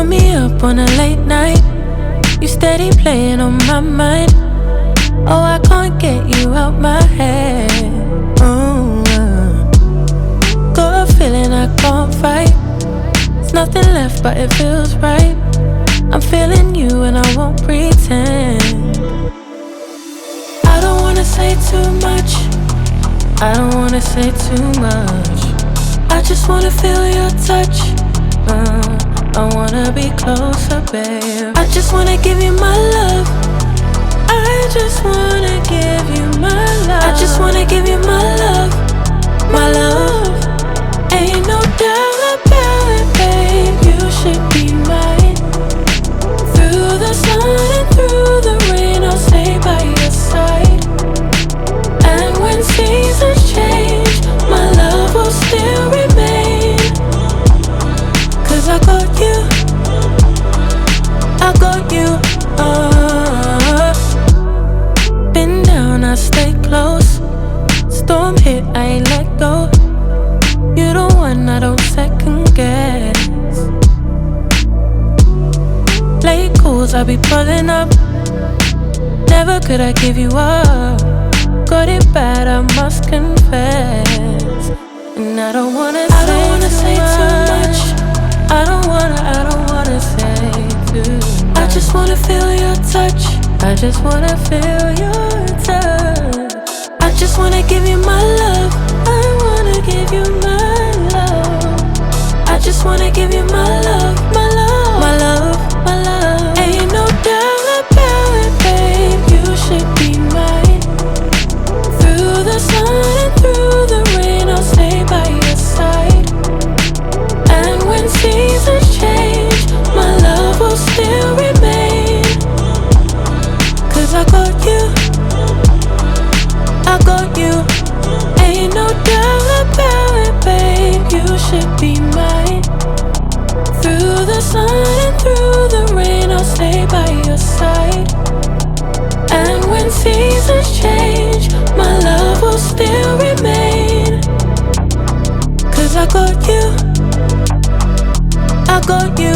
me up on a late night, you steady playing on my mind. Oh, I can't get you out my head. Got a feeling I can't fight. There's nothing left but it feels right. I'm feeling you and I won't pretend. I don't wanna say too much, I don't wanna say too much. I just wanna feel your touch. I wanna be closer, babe. I just wanna give you my love. I just wanna give you my love. I just wanna give you my love, my love. Ain't no doubt about it, babe. You should be mine. Through the sun and through the rain, I'll stay by your side. And when seasons change, my love will still remain. 'Cause I got you, I got you. Been down, I stay close. Storm hit, I ain't let go. You the one I don't second guess. Late calls, I be pulling up. Never could I give you up. Got it bad, I must confess. And I don't wanna say too much. I don't wanna say too much. I just wanna feel your touch. I just wanna feel your touch. I just wanna give you my love. I wanna give you my love. I just wanna give you my love, my love, my love, my love. Ain't no doubt about it, babe. You should be mine. Through the sun and through the rain, I'll stay by your side. And when seasons change, my love will still remain. 'Cause I got you, I got you. Ain't no doubt about it, babe. You should be mine. Through the sun and through the rain, I'll stay by your side. And when seasons change, my love will still remain. 'Cause I got you, I got you.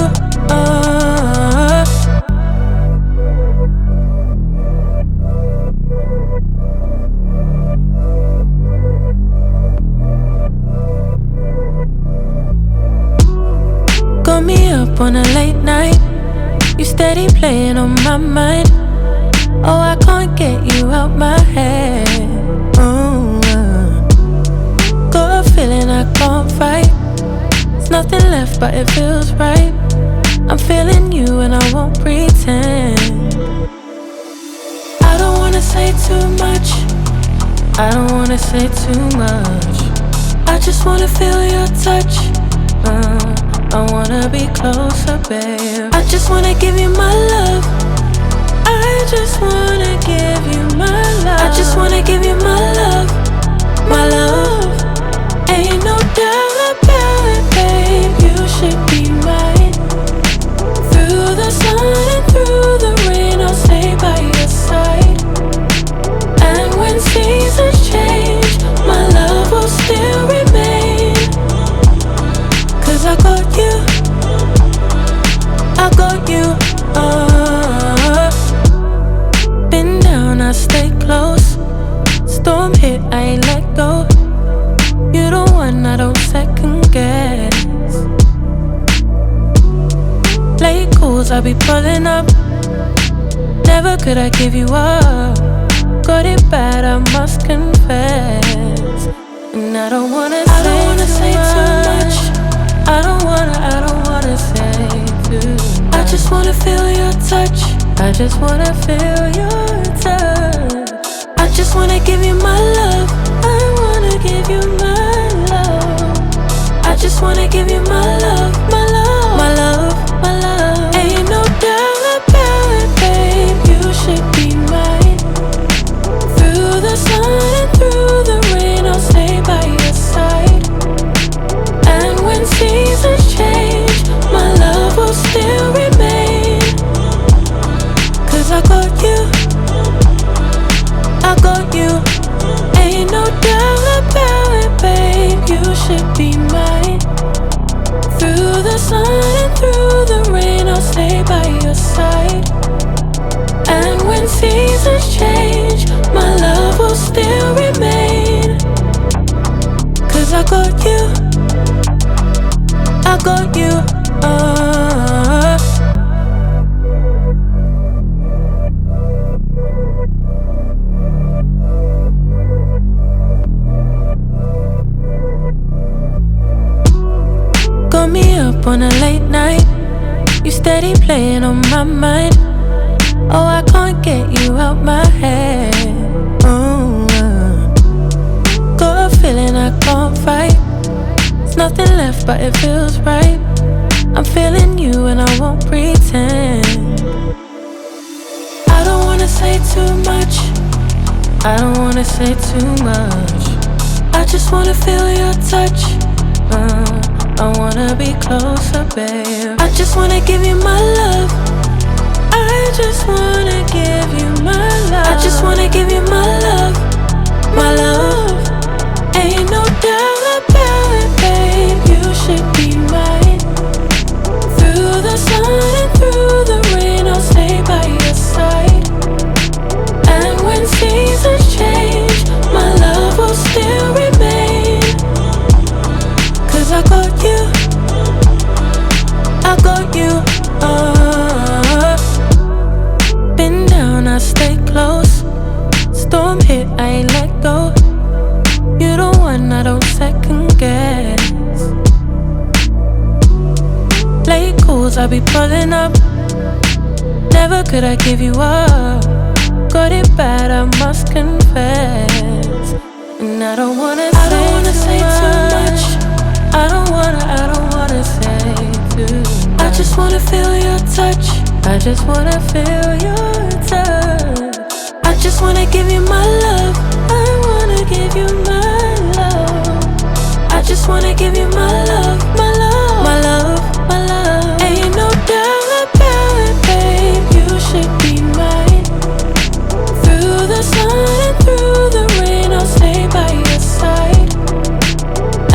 Got me up on a late night, you steady playing on my mind. Oh, I can't get you out my head. Got a feeling I can't fight. There's nothing left but it feels right. I'm feeling you and I won't pretend. I don't wanna say too much, I don't wanna say too much. I just wanna feel your touch. I wanna be closer, babe. I just wanna give you my love. I just wanna give you my love. I just wanna give you my love, my love. Ain't no doubt about it, babe. You should be mine. Through the sun and through the rain, I'll stay by your side. And when seasons change, my love will still remain. 'Cause I got you, I got you. Been down, I stay close. Storm hit, I ain't let go. You the one I don't second guess. Late calls, I be pulling up. Never could I give you up. Got it bad, I must confess. And I don't wanna say too much. I don't wanna say too much. I just wanna feel your touch. I just wanna feel your touch. I just wanna give you my love. I wanna give you my love. I just wanna give you my love, my love, my love, my love. Ain't no doubt about it, babe. You should be mine. Through the sun and through the rain, I'll stay by your side. And when seasons change, my love will still remain. 'Cause I got you, I got you. got you. Got me up on a late night. You steady playing on my mind. Oh, I can't get you out my head. Got a feeling I can't fight. There's nothing left but it feels right. I'm feeling you and I won't pretend. I don't wanna say too much. I don't wanna say too much. I just wanna feel your touch. I wanna be closer, babe. I just wanna give you my love. I just wanna give you my love. I just wanna give you my love, my love. Ain't no doubt about it, babe. You should be mine. Through the sun and through the rain, I'll stay by your side. And when seasons change, my love will still remain. 'Cause I got you, I got you. Been down, I stay close. Storm hit, I ain't let go. You the one I don't second guess. Late calls, I be pulling up. Never could I give you up. Got it bad, I must confess. And I don't wanna say too much. I don't wanna say too much. I just wanna feel your touch. I just wanna feel your touch. I just wanna give you my love. I wanna give you my love. I just wanna give you my love, my love, my love, my love. Ain't no doubt about it, babe. You should be mine. Through the sun and through the rain, I'll stay by your side.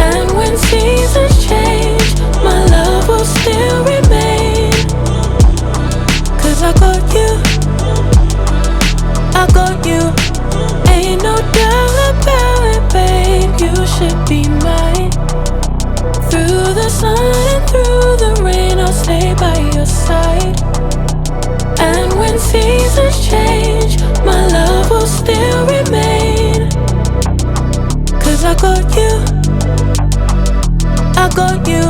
And when seasons change, my love will still remain. 'Cause I got you, I got you. Ain't no doubt about it, babe. You should be mine. Through the sun and through the rain, I'll stay by your side. And when seasons change, my love will still remain. 'Cause I got you, I got you.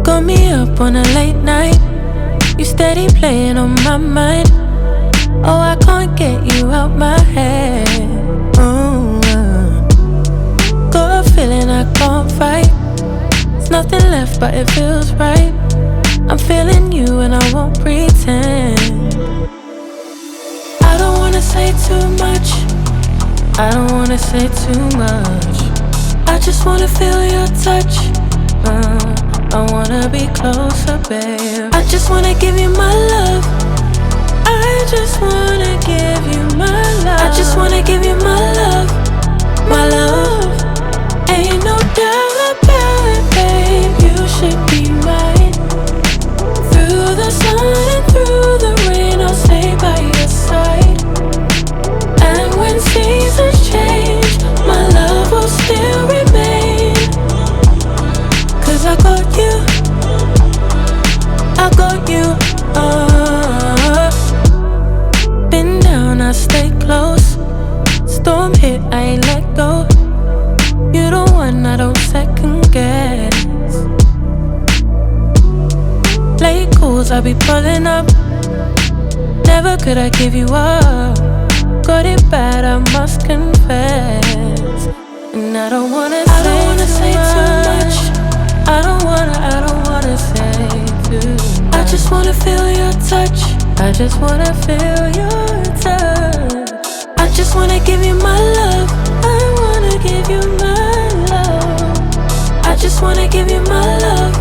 Got me up on a late night. You steady playing on my mind. Oh, I can't get you out my head. Got a feeling I can't fight. There's nothing left but it feels right. I'm feeling you and I won't pretend. I don't wanna say too much. I don't wanna say too much. I just wanna feel your touch. I wanna be closer, babe. I just wanna give you my love. I just wanna give you my love. I just wanna give you my love, my love. Ain't no doubt about it, babe. You should be mine. Through the sun and through the rain, I'll stay by your side. And when seasons change, my love will still remain. 'Cause I got you, I got you. Been down, I stay close. Storm hit, I ain't let go. You the one I don't second guess. Late calls, I be pulling up. Never could I give you up. Got it bad, I must confess. And I don't wanna say too much. I don't wanna say too much. I just wanna feel your touch. I just wanna feel your touch. I just wanna give you my love. I wanna give you my love. I just wanna give you my love.